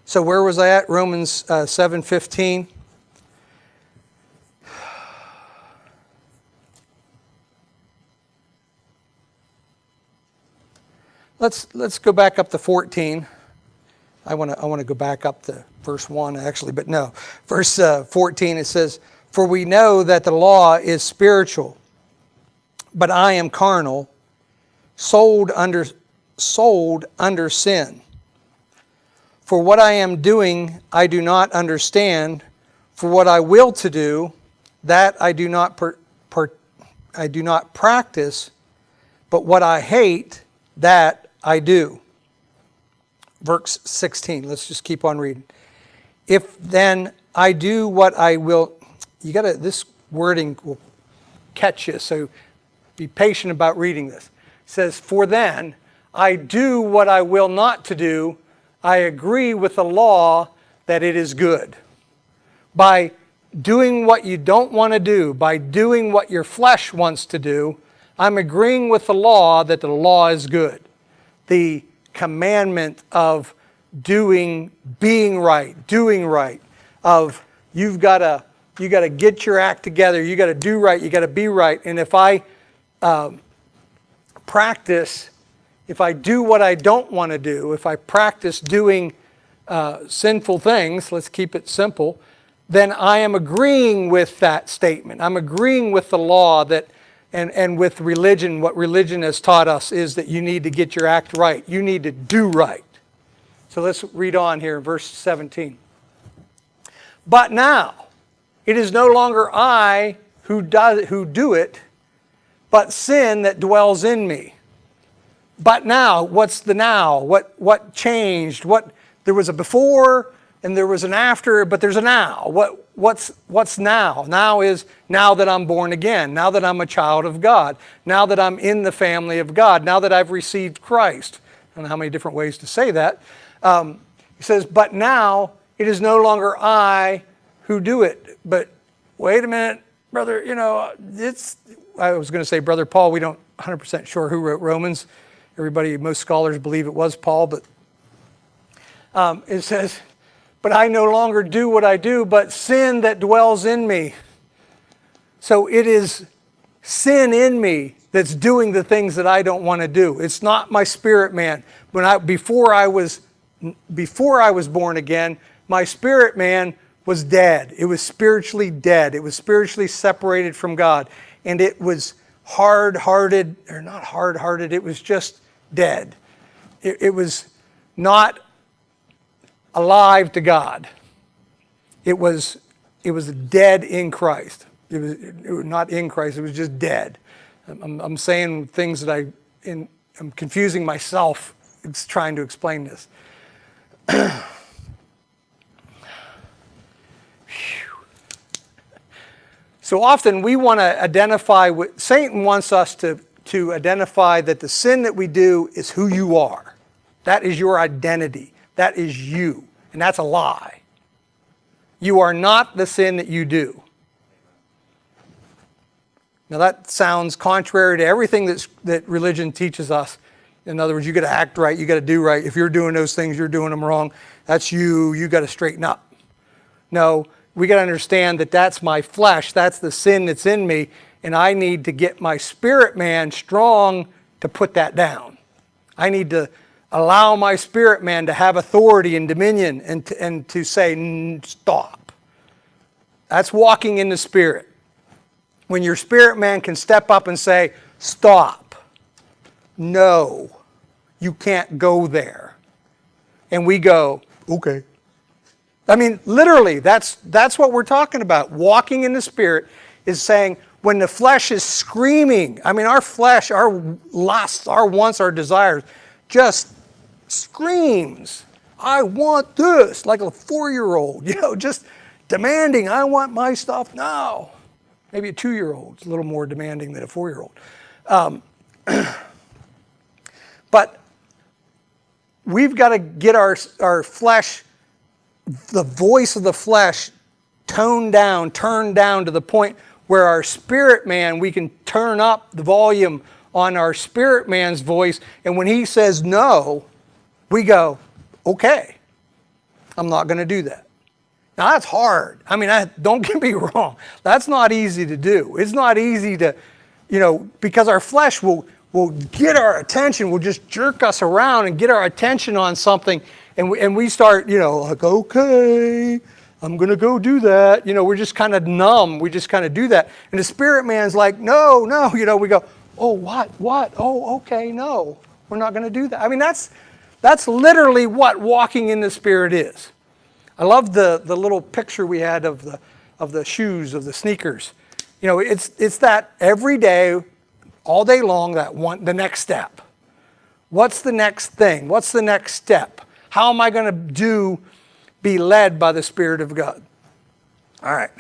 So where was I at? Romans 7:15. Let's go back up to 14. I want to go back up to verse 1 actually, but no. Verse 14 it says, "For we know that the law is spiritual, but I am carnal, sold under sin. For what I am doing I do not understand, for what I will to do, that I do not practice, but what I hate, that I do." Verse 16, let's just keep on reading. "If then I do what I will," this wording will catch you, so be patient about reading this. It says, "For then I do what I will not to do, I agree with the law that it is good." By doing what you don't want to do, by doing what your flesh wants to do, I'm agreeing with the law that the law is good. The commandment of being right, of you got to get your act together, you got to do right, you got to be right. And if I if I do what I don't want to do, if I practice doing sinful things, let's keep it simple, then I am agreeing with that statement. I'm agreeing with the law that and with religion. What religion has taught us is that you need to get your act right. You need to do right. So let's read on here in verse 17. "But now it is no longer I who do it, but sin that dwells in me." But now, what's the now? What changed? There was a before and there was an after, but there's a now. What's now? Now is now that I'm born again, now that I'm a child of God, now that I'm in the family of God, now that I've received Christ. I don't know how many different ways to say that. He says, "But now it is no longer I who do it." But wait a minute, brother, I was going to say Brother Paul, we don't 100% sure who wrote Romans. Most scholars believe it was Paul, but it says, "But I no longer do what I do, but sin that dwells in me." So it is sin in me that's doing the things that I don't want to do. It's not my spirit man. Before I was born again, my spirit man was dead. It was spiritually dead. It was spiritually separated from God. And it was hard-hearted, or not hard-hearted, it was just dead. It was not alive to God. It was dead in Christ. It was not in Christ, it was just dead. I'm saying things that I'm confusing myself trying to explain this. So often we want to identify with, Satan wants us to identify that the sin that we do is who you are. That is your identity. That is you. And that's a lie. You are not the sin that you do. Now that sounds contrary to everything that religion teaches us. In other words, you got to act right, you got to do right. If you're doing those things, you're doing them wrong. That's you got to straighten up. No, we got to understand that that's my flesh, that's the sin that's in me, and I need to get my spirit man strong to put that down. I need to allow my spirit man to have authority and dominion and to say, stop. That's walking in the Spirit. When your spirit man can step up and say, stop. No, you can't go there. And we go, okay. I mean, literally, that's what we're talking about. Walking in the Spirit is saying, when the flesh is screaming, I mean, our flesh, our lusts, our wants, our desires, just screams, I want this, like a 4-year-old, just demanding, I want my stuff now. Maybe a 2-year-old's a little more demanding than a 4-year-old. But we've got to get our flesh, the voice of the flesh, turned down to the point where our spirit man, we can turn up the volume on our spirit man's voice, and when he says no, we go, okay. I'm not going to do that. Now that's hard. I mean, don't get me wrong. That's not easy to do. It's not easy to, because our flesh will get our attention, will just jerk us around and get our attention on something. And we start, like, okay, I'm going to go do that. We're just kind of numb. We just kind of do that. And the spirit man's like, no, we go, oh, what? Oh, okay, no, we're not going to do that. I mean, that's literally what walking in the Spirit is. I love the little picture we had of the shoes, of the sneakers. It's that every day, all day long, the next step. What's the next thing? What's the next step? How am I going to be led by the Spirit of God? All right.